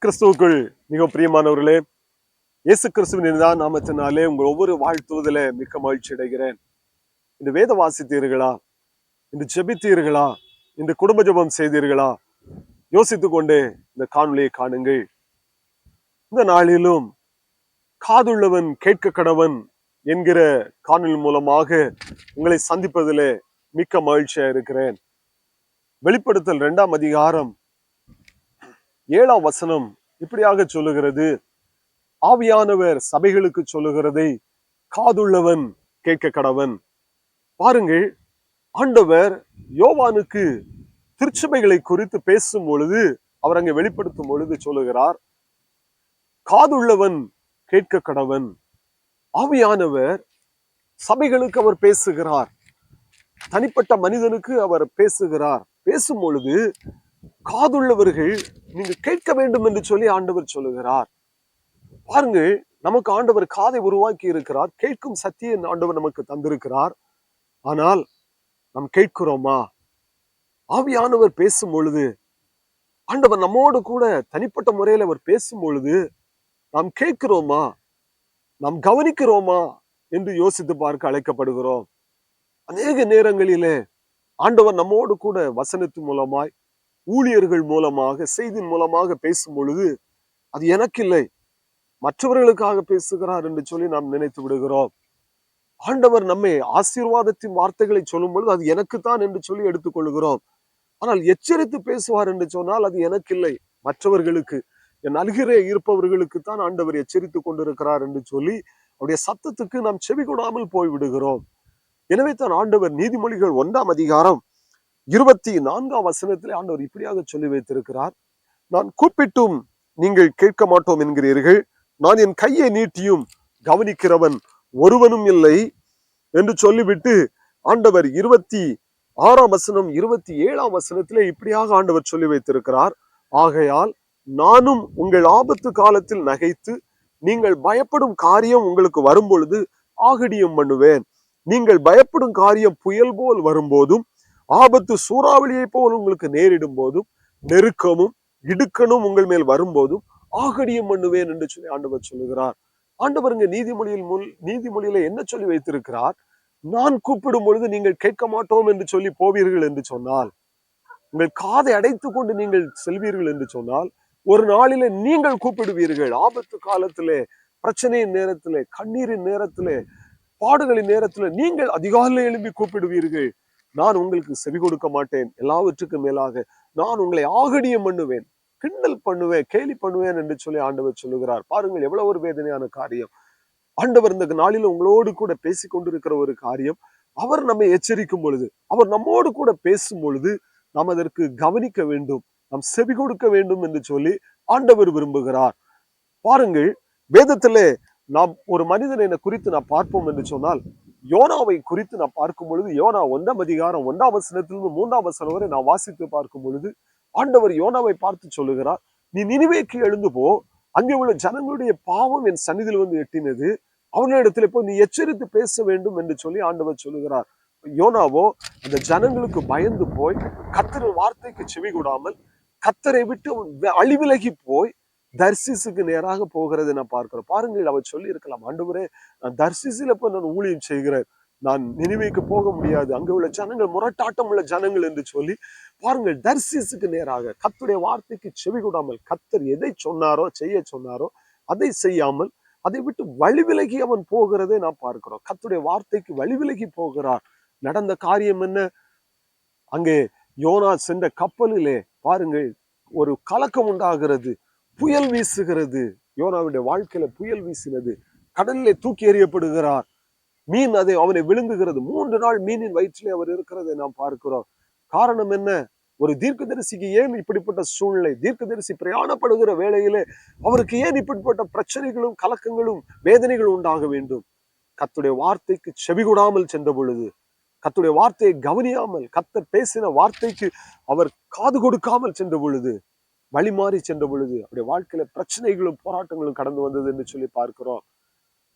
கிறிஸ்துவுக்குள் மிக பிரியமானவர்களே, இயேசு கிறிஸ்துவின் நாமத்தினாலே உங்கள் ஒவ்வொரு வாழ்த்துவதில மிக்க மகிழ்ச்சி அடைகிறேன். இந்த வேத வாசித்தீர்களா? இந்த ஜெபித்தீர்களா? இந்த குடும்ப ஜெபம் செய்தீர்களா? யோசித்துக் கொண்டே இந்த காணொலியை காணுங்கள். இந்த நாளிலும் காதுள்ளவன் கேட்க கடவன் என்கிற காணொலி மூலமாக உங்களை சந்திப்பதிலே மிக்க மகிழ்ச்சியா இருக்கிறேன். வெளிப்படுத்தல் 2ஆம் அதிகாரம் 7ஆம் வசனம் இப்படியாக சொல்லுகிறது, ஆவியானவர் சபைகளுக்கு சொல்லுகிறதை காதுள்ளவன் கேட்க கடவன். பாருங்கள், ஆண்டவர் யோவானுக்கு திருச்சபைகளை குறித்து பேசும் பொழுது, அவர் அங்கே வெளிப்படுத்தும் பொழுது சொல்லுகிறார், காதுள்ளவன் கேட்க கடவன். ஆவியானவர் சபைகளுக்கு அவர் பேசுகிறார், தனிப்பட்ட மனிதனுக்கு அவர் பேசுகிறார். பேசும் பொழுது காதுள்ளவர்கள் நீங்க கேட்க வேண்டும் என்று சொல்லி ஆண்டவர் சொல்லுகிறார். பாருங்கள், நமக்கு ஆண்டவர் காதை உருவாக்கி இருக்கிறார், கேட்கும் சக்தியை ஆண்டவர் நமக்கு தந்திருக்கிறார். ஆனால் நாம் கேட்கிறோமா? ஆவியானவர் பேசும் பொழுது, ஆண்டவர் நம்மோடு கூட தனிப்பட்ட முறையில் அவர் பேசும் பொழுது நாம் கேட்கிறோமா? நாம் கவனிக்கிறோமா என்று யோசித்து பார்க்க அழைக்கப்படுகிறோம். அநேக நேரங்களிலே ஆண்டவர் நம்மோடு கூட வசனத்தின் மூலமாய், ஊழியர்கள் மூலமாக, செய்தியின் மூலமாக பேசும் பொழுது அது எனக்கு இல்லை, மற்றவர்களுக்காக பேசுகிறார் என்று சொல்லி நாம் நினைத்து விடுகிறோம். ஆண்டவர் நம்மை ஆசீர்வாதத்தின் வார்த்தைகளை சொல்லும் பொழுது அது எனக்குத்தான் என்று சொல்லி எடுத்துக்கொள்கிறோம். ஆனால் எச்சரித்து பேசுவார் என்று சொன்னால் அது எனக்கு இல்லை, மற்றவர்களுக்கு, என் அருகிலே இருப்பவர்களுக்கு தான் ஆண்டவர் எச்சரித்துக் கொண்டிருக்கிறார் என்று சொல்லி அவருடைய சத்தத்துக்கு நாம் செவி கொடாமல் போய் விடுகிறோம். எனவே தான் ஆண்டவர் நீதிமொழிகள் 1ஆம் அதிகாரம் 24ஆம் வசனத்திலே ஆண்டவர் இப்படியாக சொல்லி வைத்திருக்கிறார், நான் கூப்பிட்டும் நீங்கள் கேட்க மாட்டோம் என்கிறீர்கள், நான் என் கையை நீட்டியும் கவனிக்கிறவன் ஒருவனும் இல்லை என்று சொல்லிவிட்டு ஆண்டவர் 26ஆம் வசனம் 27ஆம் வசனத்திலே இப்படியாக ஆண்டவர் சொல்லி வைத்திருக்கிறார், ஆகையால் நானும் உங்கள் ஆபத்து காலத்தில் நகைத்து நீங்கள் பயப்படும் காரியம் உங்களுக்கு வரும் பொழுது ஆகடியம் பண்ணுவேன். நீங்கள் பயப்படும் காரியம் புயல் போல் வரும்போதும், ஆபத்து சூறாவளியை போல் உங்களுக்கு நேரிடும் போதும், நெருக்கமும் இடுக்கணும் உங்கள் மேல் வரும்போதும் ஆகடியம் பண்ணுவேன் என்று சொல்லி ஆண்டவர் சொல்லுகிறார். ஆண்டவருங்க நீதிமொழியில என்ன சொல்லி வைத்திருக்கிறார்? நான் கூப்பிடும் பொழுது நீங்கள் கேட்க மாட்டோம் என்று சொல்லி போவீர்கள் என்று சொன்னால், உங்கள் காதை அடைத்துக் கொண்டு நீங்கள் செல்வீர்கள் என்று சொன்னால், ஒரு நாளிலே நீங்கள் கூப்பிடுவீர்கள். ஆபத்து காலத்திலே, பிரச்சனையின் நேரத்திலே, கண்ணீரின் நேரத்திலே, பாடுகளின் நேரத்திலே நீங்கள் அதிகாலையில எழும்பி கூப்பிடுவீர்கள். நான் உங்களுக்கு செவி கொடுக்க மாட்டேன், எல்லாவற்றுக்கும் மேலாக நான் உங்களை ஆகடியம் பண்ணுவேன், கிண்டல் பண்ணுவேன், கேலி பண்ணுவேன் என்று சொல்லி ஆண்டவர் சொல்லுகிறார். பாருங்கள், எவ்வளவு ஒரு வேதனையான காரியம். ஆண்டவர் இந்த நாளில உங்களோடு கூட பேசி கொண்டிருக்கிற ஒரு காரியம். அவர் நம்மை எச்சரிக்கும் பொழுது, அவர் நம்மோடு கூட பேசும் பொழுது நாம் அதற்கு கவனிக்க வேண்டும், நாம் செவி கொடுக்க வேண்டும் என்று சொல்லி ஆண்டவர் விரும்புகிறார். பாருங்கள், வேதத்திலே நாம் ஒரு மனிதனை குறித்து நாம் பார்ப்போம் என்று சொன்னால், யோனாவை குறித்து நாம் பார்க்கும் பொழுது, யோனா 1ஆம் அதிகாரம் 1ஆம் வசனத்திலிருந்து 3ஆம் வசனம் வரை நாம் வாசித்து பார்க்கும் பொழுது ஆண்டவர் யோனாவை பார்த்து சொல்லுகிறார், நீ நினிவேக்கு எழுந்து போ, அங்கே உள்ள ஜனங்களுடைய பாவம் என் சந்நிதியில் வந்து எட்டினது, அவர்களிடத்துல போய் நீ எச்சரித்து பேச வேண்டும் என்று சொல்லி ஆண்டவர் சொல்லுகிறார். யோனாவோ அந்த ஜனங்களுக்கு பயந்து போய் கர்த்தர் வார்த்தைக்கு செவி கொடாமல் கர்த்தரை விட்டு அழிவிலகி போய் தர்சிசுக்கு நேராக போகிறதை நான் பார்க்கிறோம். பாருங்கள், அவர் சொல்லி இருக்கலாம், ஆண்டவரே நான் தர்சிசில போய் நான் ஊழியம் செய்கிறேன், நான் நினிவேக்கு போக முடியாது, அங்க உள்ள ஜனங்கள் முரட்டாட்டம் உள்ள ஜனங்கள் என்று சொல்லி பாருங்கள், தர்சிசுக்கு நேராக கர்த்தருடைய வார்த்தைக்கு செவி கொடாமல், கர்த்தர் எதை சொன்னாரோ செய்ய சொன்னாரோ அதை செய்யாமல் அதை விட்டு வழிவிலகி அவன் போகிறதை நாம் பார்க்கிறோம். கர்த்தருடைய வார்த்தைக்கு வழிவிலகி போகிறார். நடந்த காரியம் என்ன? அங்கே யோனா சென்ற கப்பலிலே பாருங்கள், ஒரு கலக்கம் உண்டாகிறது, புயல் வீசுகிறது. யோனாவுடைய வாழ்க்கையில புயல் வீசினது, கடலிலே தூக்கி எறியப்படுகிறார், மீன் அவனை விழுங்குகிறது. 3 நாள் மீனின் வயிற்றிலே அவர் இருக்கிறதை நாம் பார்க்கிறோம். காரணம் என்ன? ஒரு தீர்க்கதரிசிக்கு ஏன் இப்படிப்பட்ட சூழ்நிலை? தீர்க்கதரிசி பிரயாணப்படுகிற வேளையிலே அவருக்கு ஏன் இப்படிப்பட்ட பிரச்சனைகளும் கலக்கங்களும் வேதனைகளும் உண்டாக வேண்டும்? கர்த்தருடைய வார்த்தைக்கு செவி கொடாமல் சென்ற பொழுது, கர்த்தருடைய வார்த்தையை கவனியாமல், கர்த்தர் பேசின வார்த்தைக்கு அவர் காது கொடுக்காமல் சென்ற பொழுது, வழி மாறி சென்ற பொழுது அவருடைய வாழ்க்கையில பிரச்சனைகளும் போராட்டங்களும் கடந்து வந்தது என்று சொல்லி பார்க்கிறோம்.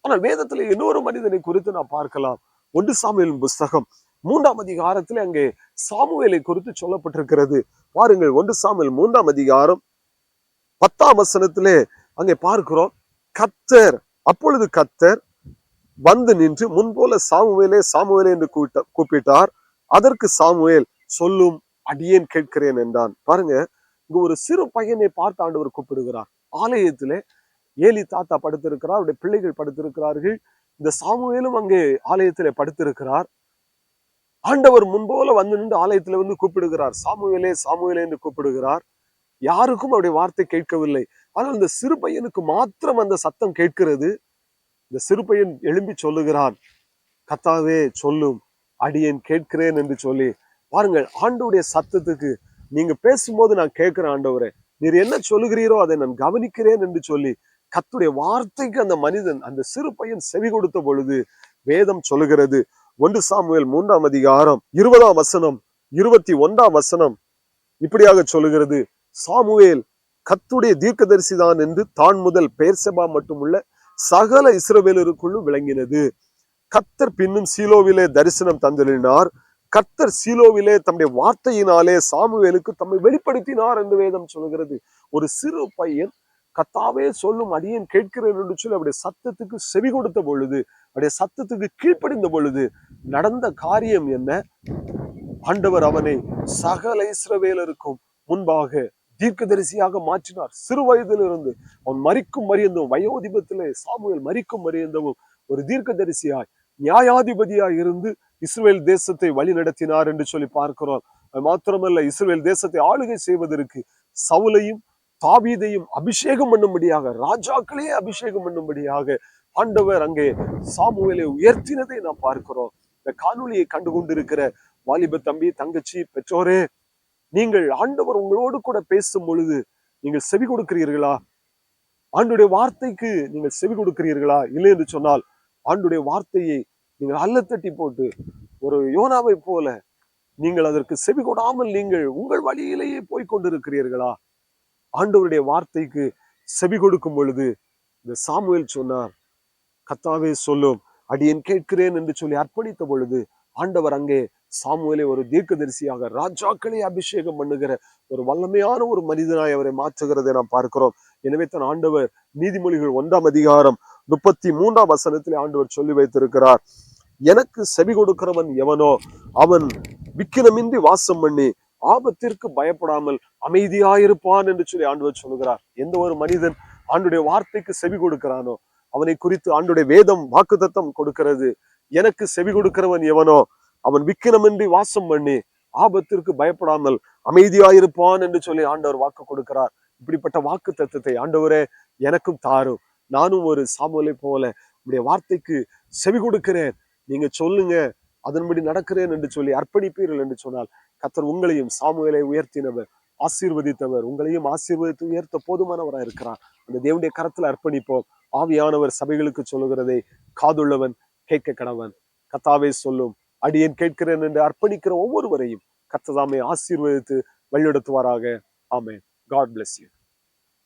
ஆனால் வேதத்துல இன்னொரு மனிதனை குறித்து நாம் பார்க்கலாம். 1 சாமுவேலின் புஸ்தகம் 3ஆம் அதிகாரத்தில் அங்கே சாமுவேலை குறித்து சொல்லப்பட்டிருக்கிறது. பாருங்கள், 1 சாமுவேல் 3ஆம் அதிகாரம் 10ஆம் வசனத்திலே அங்கே பார்க்கிறோம், கர்த்தர் அப்பொழுது கர்த்தர் வந்து நின்று முன்போல சாமுவேலே சாமுவேலே என்று கூப்பிட்டார். அதற்கு சாமுவேல், சொல்லும் அடியேன் கேட்கிறேன் என்றான். பாருங்க, இங்க ஒரு சிறு பையனை பார்த்து ஆண்டவர் கூப்பிடுகிறார். ஆலயத்திலே ஏலி தாத்தா படுத்திருக்கிறார், அவருடைய பிள்ளைகள் படுத்திருக்கிறார்கள். இந்த சாமுவேலும் அங்கே ஆலயத்திலே படுத்திருக்கிறார். ஆண்டவர் முன்போல வந்து நின்று ஆலயத்துல வந்து கூப்பிடுகிறார், சாமுவேலே சாமுவேலே என்று கூப்பிடுகிறார். யாருக்கும் அவருடைய வார்த்தை கேட்கவில்லை. ஆனால் இந்த சிறு பையனுக்கு மாத்திரம் அந்த சத்தம் கேட்கிறது. இந்த சிறு பையன் எழும்பி சொல்லுகிறான், கர்த்தாவே சொல்லும் அடியேன் கேட்கிறேன் என்று சொல்லி. பாருங்கள், ஆண்டவருடைய சத்தத்துக்கு நீங்க பேசும்போது நான் கேட்கிறேன் ஆண்டவரே, நீர் என்ன சொல்லுகிறீரோ அதை நான் கவனிக்கிறேன் என்று சொல்லி கர்த்தருடைய வார்த்தைக்கு அந்த மனிதன், அந்த சிறு பையன் செவி கொடுத்த பொழுது வேதம் சொல்லுகிறது, 1 சாமுவேல் 3ஆம் அதிகாரம் 20ஆம் வசனம் 21ஆம் வசனம் இப்படியாக சொல்லுகிறது, சாமுவேல் கர்த்தருடைய தீர்க்கதரிசிதான் என்று தான் முதல் பெயர்செபா மட்டுமுள்ள சகல இஸ்ரவேலருக்குள்ளும் விளங்கினது. கர்த்தர் பின்னும் சீலோவிலே தரிசனம் தந்தளினார். கர்த்தர் சீலோவிலே தம்முடைய வார்த்தையினாலே சாமுவேலுக்கு தம்மை வெளிப்படுத்தினார் என்று வேதம் சொல்கிறது. ஒரு சிறு பையன் கர்த்தாவே சொல்லும் அடியேன் கேட்கிறேன் என்று சொல்லி அவருடைய சத்தத்துக்கு செவி கொடுத்த பொழுது, அவருடைய சத்தத்துக்கு கீழ்ப்படிந்த பொழுது நடந்த காரியம் என்ன? ஆண்டவர் அவனை சகல இஸ்ரவேலருக்கும் முன்பாக தீர்க்கதரிசியாக மாற்றினார். சிறு வயதிலிருந்து அவன் மரிக்கும் மரியந்தவும், வயோதிபத்திலே சாமுவேல் மரிக்கும் மரியந்தவும் ஒரு தீர்க்கதரிசியாய் நியாயாதிபதியாய் இருந்து இஸ்ரவேல் தேசத்தை வழி நடத்தினார் என்று சொல்லி பார்க்கிறோம். அது மாத்திரமல்ல, இஸ்ரவேல் தேசத்தை ஆளுகை செய்வதற்கு சவுலையும் தாவீதையும் அபிஷேகம் பண்ணும்படியாக, ராஜாக்களையே அபிஷேகம் பண்ணும்படியாக ஆண்டவர் அங்கே சாமுவேலை உயர்த்தினதை நாம் பார்க்கிறோம். இந்த காணொலியை கண்டு கொண்டிருக்கிற வாலிப தம்பி, தங்கச்சி, பெற்றோரே, நீங்கள் ஆண்டவர் உங்களோடு கூட பேசும் பொழுது நீங்கள் செவி கொடுக்கிறீர்களா? ஆண்டுடைய வார்த்தைக்கு நீங்கள் செவி கொடுக்கிறீர்களா? இல்லை என்று சொன்னால் ஆண்டுடைய வார்த்தையை நீங்கள் அல்ல தட்டி போட்டு ஒரு யோனாவை போல நீங்கள் அதற்கு செவி கொடாமல் நீங்கள் உங்கள் வழியிலேயே போய் கொண்டிருக்கிறீர்களா? ஆண்டவருடைய வார்த்தைக்கு செவி கொடுக்கும் பொழுது இந்த சாமுவேல் சொன்னார், கர்த்தாவே சொல்லும் அடியேன் கேட்கிறேன் என்று சொல்லி அர்ப்பணித்த பொழுது ஆண்டவர் அங்கே சாமுவேலை ஒரு தீர்க்கதரிசியாக, ராஜாக்களை அபிஷேகம் பண்ணுகிற ஒரு வல்லமையான ஒரு மனிதனாய் அவரை மாற்றுகிறதை நாம் பார்க்கிறோம். எனவே தான் ஆண்டவர் நீதிமொழிகள் 1ஆம் அதிகாரம் 33ஆம் வசனத்திலே ஆண்டவர் சொல்லி வைத்திருக்கிறார், எனக்கு செவி கொடுக்கிறவன் எவனோ அவன் விக்கிரமின்றி வாசம் பண்ணி ஆபத்திற்கு பயப்படாமல் அமைதியாயிருப்பான் என்று சொல்லி ஆண்டவர் சொல்லுகிறார். எந்த ஒரு மனிதன் ஆண்டுடைய வார்த்தைக்கு செவி கொடுக்கிறானோ அவனை குறித்து ஆண்டுடைய வேதம் வாக்குத்தத்தம் கொடுக்கிறது, எனக்கு செவி கொடுக்கிறவன் எவனோ அவன் விக்கிரமின்றி வாசம் பண்ணி ஆபத்திற்கு பயப்படாமல் அமைதியாயிருப்பான் என்று சொல்லி ஆண்டவர் வாக்கு கொடுக்கிறார். இப்படிப்பட்ட வாக்கு தத்துவத்தை ஆண்டவரே எனக்கும் தாரும். நானும் ஒரு சாமுவேலை போல உடைய வார்த்தைக்கு செவி கொடுக்கிறேன், நீங்க சொல்லுங்க, அதன்படி நடக்கிறேன் என்று சொல்லி அர்ப்பணிப்பீர்கள் என்று சொன்னால் கர்த்தர் உங்களையும் சாமுவேலை உயர்த்தினவர், ஆசீர்வதித்தவர், உங்களையும் ஆசீர்வதித்து உயர்த்த போதுமானவராக இருக்கிறார். அந்த தேவனுடைய கரத்துல அர்ப்பணிப்போம். ஆவியானவர் சபைகளுக்கு சொல்லுகிறதை காதுள்ளவன் கேட்க கடவன். கர்த்தாவே சொல்லும் அடியேன் கேட்கிறேன் என்று அர்ப்பணிக்கிற ஒவ்வொருவரையும் கர்த்தர் தாமே ஆசீர்வதித்து வழிநடத்துவாராக. ஆமென். God bless you.